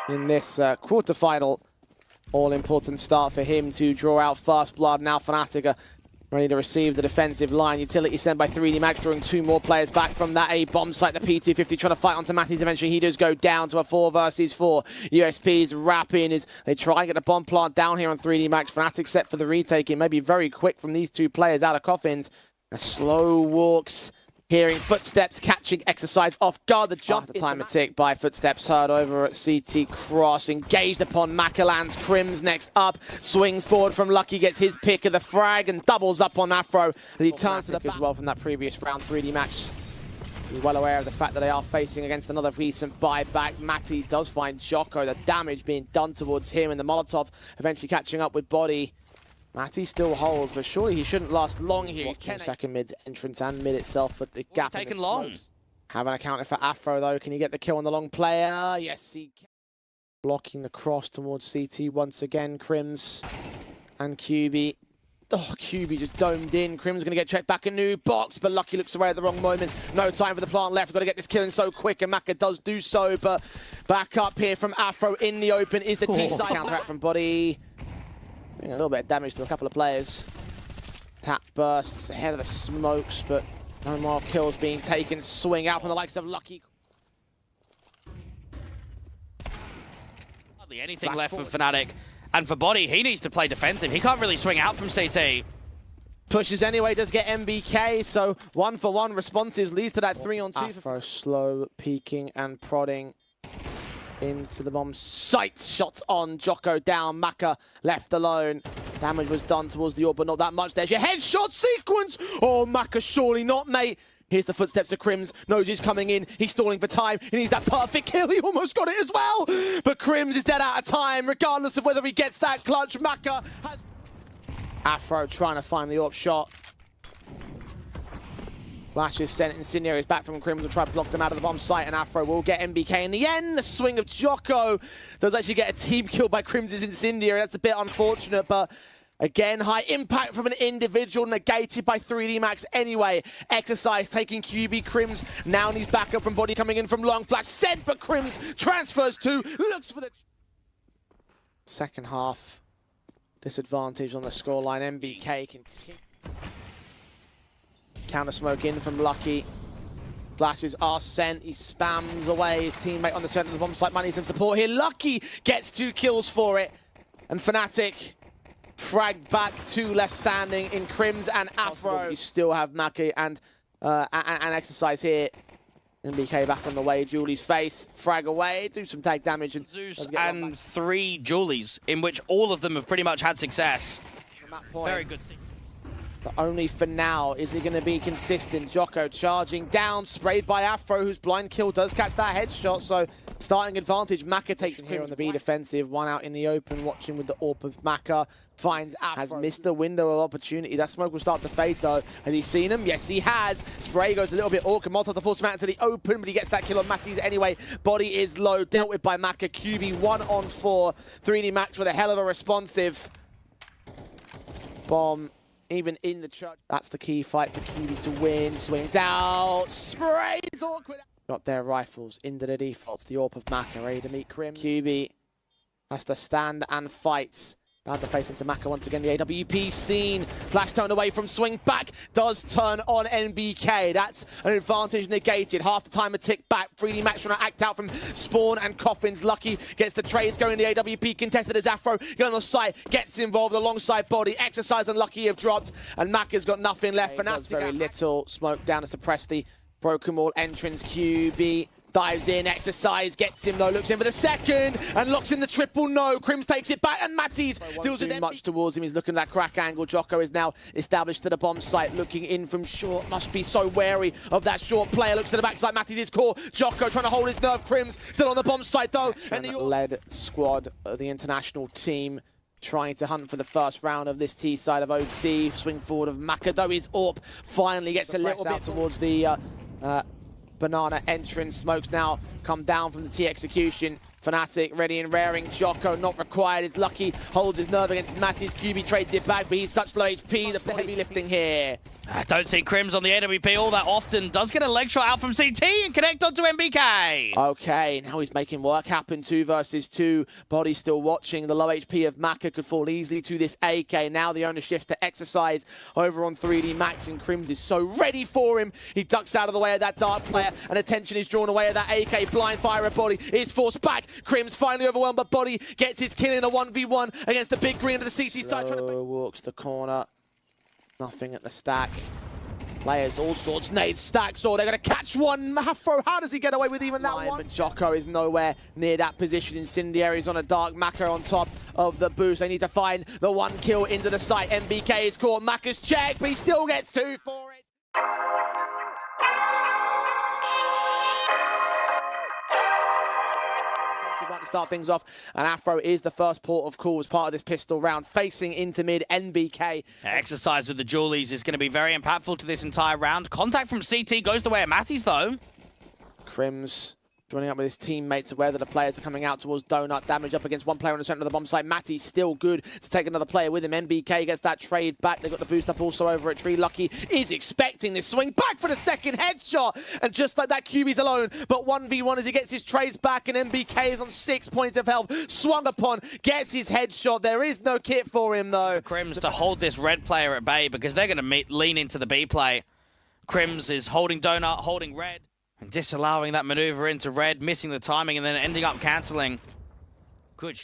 in this quarterfinal. All-important start for him to draw out first blood. Now Fnatic are ready to receive the defensive line. Utility sent by 3D Max, drawing 2 more players back from that A bomb site. The P250 trying to fight onto Matthews. Eventually he does go down to a 4 versus 4. USP's wrapping as they try and get the bomb plant down here on 3D Max. Fnatic set for the retake. It may be very quick from these 2 players out of coffins. A slow walks. Hearing footsteps, catching exercise off guard. The jump, the time a tick by footsteps heard over at CT Cross. Engaged upon Makalan's Crims next up. Swings forward from Lucky, gets his pick of the frag and doubles up on Afro. He turns to the back as well from that previous round. 3D Max is well aware of the fact that they are facing against another recent buyback. Matties does find Jocko. The damage being done towards him and the Molotov eventually catching up with Body. Matty still holds, but surely he shouldn't last long here. He's 10 second mid entrance and mid itself, but the gap taken long. Haven't accounted for Afro though. Can he get the kill on the long player? Yes, he can. Blocking the cross towards CT once again. Crims and QB. Oh, QB just domed in. Crims going to get checked back a new box, but Lucky looks away at the wrong moment. No time for the plant left. Got to get this kill in so quick, and Maka does do so, but back up here from Afro in the open is the T-side counteract from Body. A little bit of damage to a couple of players. Tap bursts ahead of the smokes, but no more kills being taken. Swing out from the likes of Lucky. Hardly anything left for Fnatic. And for Body, he needs to play defensive. He can't really swing out from CT. Pushes anyway, does get MBK, so 1-for-1 responses leads to that 3-on-2. Afro slow, peeking and prodding into the bomb site. Shots on, Jocko down, Maka left alone. Damage was done towards the orb, but not that much. There's your headshot sequence. Oh, Maka, surely not, mate. Here's the footsteps of Crims. Knows he's coming in. He's stalling for time. He needs that perfect kill. He almost got it as well. But Crims is dead out of time, regardless of whether he gets that clutch. Maka has... Afro trying to find the orb shot. Flash is sent. Incendiary is back from Crims. Will try to block them out of the bomb site, and Afro will get MBK in the end. The swing of Jocko does actually get a team kill by Crims' Incendiary. That's a bit unfortunate, but again, high impact from an individual, negated by 3D Max anyway. Exercise taking QB. Crims now needs backup from Body coming in from long. Flash sent, but Crims transfers to, looks for the second half. Disadvantage on the scoreline. MBK continue. Counter smoke in from Lucky. Flashes are sent. He spams away his teammate on the center of the bomb site. Might need some support here. Lucky gets 2 kills for it. And Fnatic fragged back, 2 left standing in Crims and Afro. You still have Maki and Exercise here. MBK back on the way. Julie's face. Frag away. Do some tag damage. And Zeus and 3 Julies, in which all of them have pretty much had success. Very good scene. But only for now is he going to be consistent. Jocko charging down, sprayed by Afro, whose blind kill does catch that headshot, so starting advantage. Maka takes him here on the B defensive, 1 out in the open, watching with the AWP of Maka. Finds Afro. Has missed the window of opportunity. That smoke will start to fade though. Has he seen him? Yes, he has. Spray goes a little bit awkward. Molotov to force him out into the open, but he gets that kill on Matties anyway. Body is low, dealt with by Maka. QB 1-on-4. 3D Max with a hell of a responsive bomb. Even in the church. That's the key fight for QB to win. Swings out. Sprays awkward. Got their rifles into the defaults. The AWP of Maka ready to meet Crims. QB has to stand and fight. About to face into Maka once again. The AWP scene. Flash turned away from swing back. Does turn on NBK. That's an advantage negated. Half the time a tick back. 3D Max trying to act out from Spawn and Coffins. Lucky gets the trades going. The AWP contested as Afro. Get on the side. Gets involved alongside Body. Exercise and Lucky have dropped. And Maka's got nothing left. Fnatic very little. Smoke down to suppress the broken wall entrance. QB dives in, Exercise, gets him though, looks in for the second, and locks in the triple no. Crims takes it back, and Matties deals with much towards him. He's looking at that crack angle. Jocko is now established to the bomb site, looking in from short. Must be so wary of that short player. Looks to the backside, Matties is caught. Jocko trying to hold his nerve. Crims still on the bomb site though. And the led squad of the international team trying to hunt for the first round of this T side of OC. Swing forward of Maka, though his AWP finally gets a little bit towards the banana entrance. Smokes now come down from the T execution. Fnatic ready and raring. Jocko not required. Is lucky. Holds his nerve against Matty's. QB trades it back, but he's such low HP. The heavy lifting here. I don't see Crims on the AWP all that often. Does get a leg shot out from CT and connect onto MBK. Okay, now he's making work happen. 2 versus 2. Body still watching. The low HP of Maka could fall easily to this AK. Now the owner shifts to exercise over on 3D Max, and Crims is so ready for him. He ducks out of the way of that Dark player, and attention is drawn away at that AK. Blind fire at Body is forced back. Crims finally overwhelmed, but Body gets his kill in a 1v1 against the big green of the CT side. Walks the corner. Nothing at the stack. Players, all sorts, nades, stacks, or they're going to catch one. Mafro, how does he get away with even that one? But Jocko is nowhere near that position. Incendiaries on a Dark. Maka on top of the boost. They need to find the 1 kill into the site. MBK is caught. Maka's checked, but he still gets 2 for it. To start things off, and Afro is the first port of call as part of this pistol round, facing into mid. NBK. Exercise with the Julies is going to be very impactful to this entire round. Contact from CT goes the way of Matty's though. Crims joining up with his teammates, aware that the players are coming out towards Donut. Damage up against one player on the center of the bomb site. Matty's still good to take another player with him. NBK gets that trade back. They've got the boost up also over at Tree. Lucky is expecting this swing back for the second headshot. And just like that, QB's alone. But 1v1 as he gets his trades back, and NBK is on 6 points of health. Swung upon, gets his headshot. There is no kit for him though. Crims to hold this red player at bay because they're going to lean into the B play. Crims is holding Donut, holding red. And disallowing that maneuver into red, missing the timing, and then ending up cancelling. Good.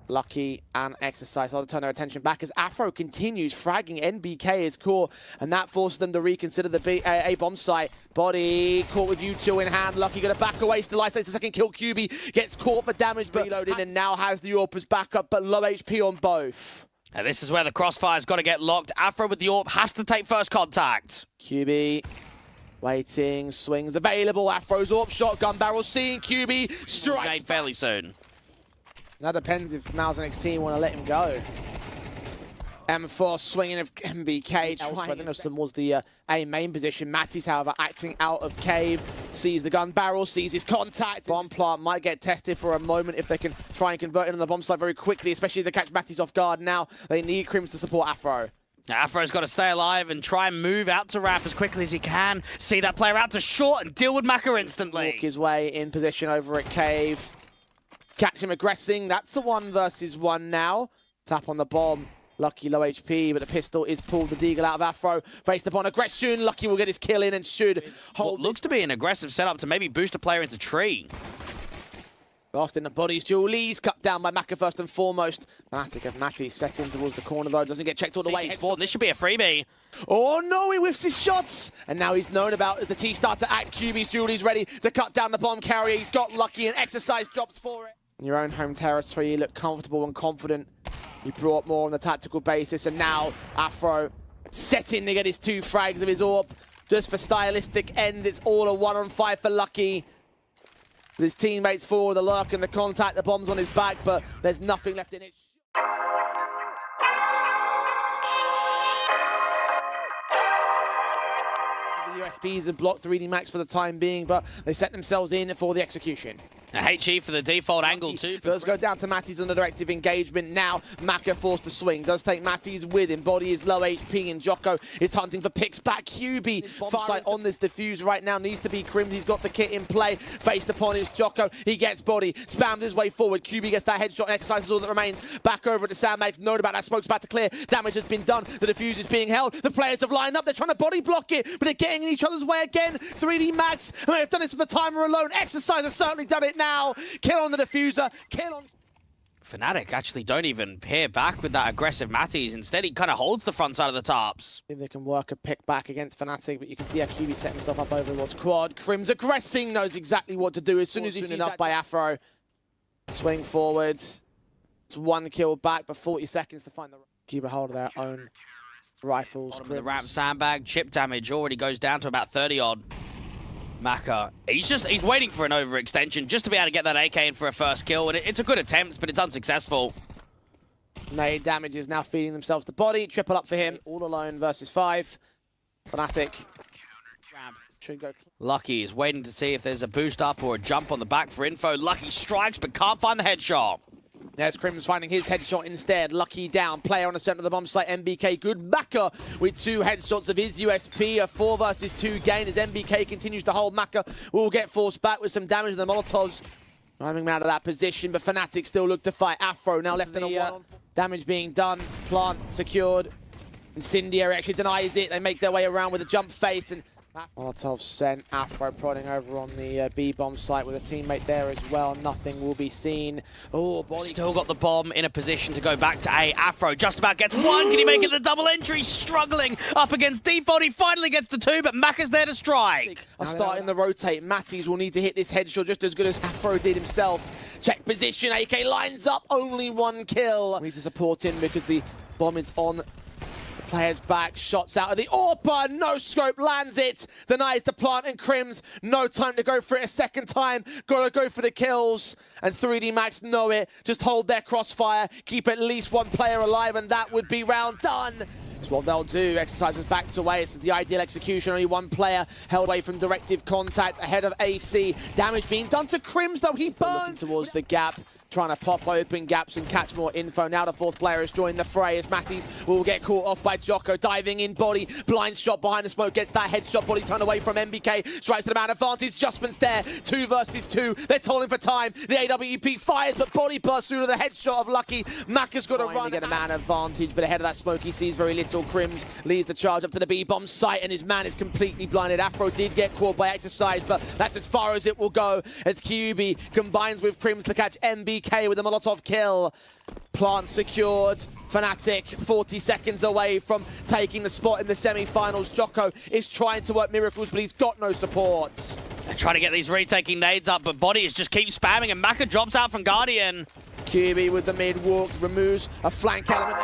Lucky and Exercise. They'll turn their attention back as Afro continues fragging NBK is core, and that forces them to reconsider the A bomb site. Body caught with U2 in hand. Lucky going to back away. Still isolates the second kill. QB gets caught for damage, but reloading, and now has the AWP as backup, but low HP on both. And this is where the crossfire's got to get locked. Afro with the AWP has to take first contact. QB waiting, swings available. Afro's AWP, shotgun barrel, seeing QB, strikes fairly soon. That depends if Mouse and XT want to let him go. M4 swinging of MBK. I don't know if some was the A main position. Matty's, however, acting out of cave. Sees the gun barrel, sees his contact. Bomb plant might get tested for a moment if they can try and convert it on the bomb site very quickly, especially if they catch Matty's off guard. Now they need Crims to support Afro. Afro's got to stay alive and try and move out to ramp as quickly as he can. See that player out to short and deal with Maka instantly. Walk his way in position over at cave. Catch him aggressing. That's a 1 versus 1 now. Tap on the bomb. Lucky low HP, but the pistol is pulled. The deagle out of Afro. Based upon aggression, Lucky will get his kill in and should hold. What looks to be an aggressive setup to maybe boost a player into tree. Lost in the bodies, Julie's cut down by Maka first and foremost. Fnatic of Matty set in towards the corner though, doesn't get checked all the way. This should be a freebie. Oh no, he whiffs his shots! And now he's known about as the T start to act. QB's Julie's ready to cut down the bomb carrier. He's got Lucky and Exercise drops for it. In your own home territory, you look comfortable and confident. You brought more on the tactical basis, and now Afro setting to get his 2 frags of his AWP. Just for stylistic end, it's all a 1-on-5 for Lucky. His teammates forward, the lurk and the contact, the bomb's on his back, but there's nothing left in it. The USBs have blocked 3D Max for the time being, but they set themselves in for the execution. A HE for the default angle too. Does go down to Matty's on the directive engagement. Now Maka forced to swing. Does take Matty's with him. Body is low HP and Jocko is hunting for picks back. QB fight on this defuse right now. Needs to be Crims. He's got the kit in play. Faced upon is Jocko. He gets Body. Spams his way forward. QB gets that headshot and exercises all that remains. Back over at the Sandbags. Known about that. Smoke's about to clear. Damage has been done. The defuse is being held. The players have lined up. They're trying to body block it, but they're getting in each other's way again. 3D Max. I mean, they've done this with the timer alone. Exercise has certainly done it now. Kill on the diffuser, kill on... Fnatic actually don't even peer back with that aggressive Matty's. Instead, he kind of holds the front side of the tops. If they can work a pick back against Fnatic, but you can see how QB set himself up over towards quad. Crims aggressing, knows exactly what to do as soon as he's enough by Afro. Swing forwards. It's 1 kill back, but 40 seconds to find the... Keep a hold of their own rifles. The ramp sandbag, chip damage already goes down to about 30-odd. Maka, he's waiting for an overextension just to be able to get that AK in for a first kill, and it's a good attempt, but it's unsuccessful. Nade damage is now feeding themselves to Body. Triple up for him, all alone versus 5. Fnatic. Should go. Lucky is waiting to see if there's a boost up or a jump on the back for info. Lucky strikes, but can't find the headshot. There's Crims finding his headshot instead. Lucky down. Player on the center of the bomb site. MBK good backer with 2 headshots of his USP. A 4 versus 2 gain as MBK continues to hold. Maka will get forced back with some damage. The Molotovs driving him out of that position, but Fnatic still look to fight. Afro now left in a 1-on-4. Damage being done. Plant secured. Incendiary actually denies it. They make their way around with a jump face, and Molotov sent. Afro prodding over on the B-bomb site with a teammate there as well. Nothing will be seen. Oh, body. Still got the bomb in a position to go back to A. Afro just about gets 1. Can he make it the double entry? Struggling up against Default. He finally gets the 2, but Mac is there to strike. Are starting the rotate. Matties will need to hit this headshot just as good as Afro did himself. Check position. AK lines up. Only 1 kill. We need to support him because the bomb is on. Players back, shots out of the AWP, no scope, lands it, denies the plant and Crims, no time to go for it a second time, gotta go for the kills, and 3D Max know it, just hold their crossfire, keep at least 1 player alive, and that would be round done. That's what they'll do. Exercise was backed away. It's the ideal execution. Only 1 player held away from directive contact ahead of AC. Damage being done to Crims, though. He burns towards the gap, trying to pop open gaps and catch more info. Now the 4th player has joined the fray as Matties will get caught off by Jocko. Diving in body, blind shot behind the smoke, gets that headshot, body turned away from MBK. Strikes to the man advantage, Justman's there. 2 versus 2, they're tolling for time. The AWP fires, but body bursts through to the headshot of Lucky. Mac has got to run to get a man advantage, but ahead of that smoke he sees very little. Crims leads the charge up to the B-bomb site, and his man is completely blinded. Afro did get caught by Exercise, but that's as far as it will go as QB combines with Crims to catch MBK with a Molotov kill. Plant secured. Fnatic 40 seconds away from taking the spot in the semi-finals. Jocko is trying to work miracles, but he's got no support. They're trying to get these retaking nades up, but Body is just keeps spamming, and Maka drops out from Guardian. QB with the mid walk removes a flank element.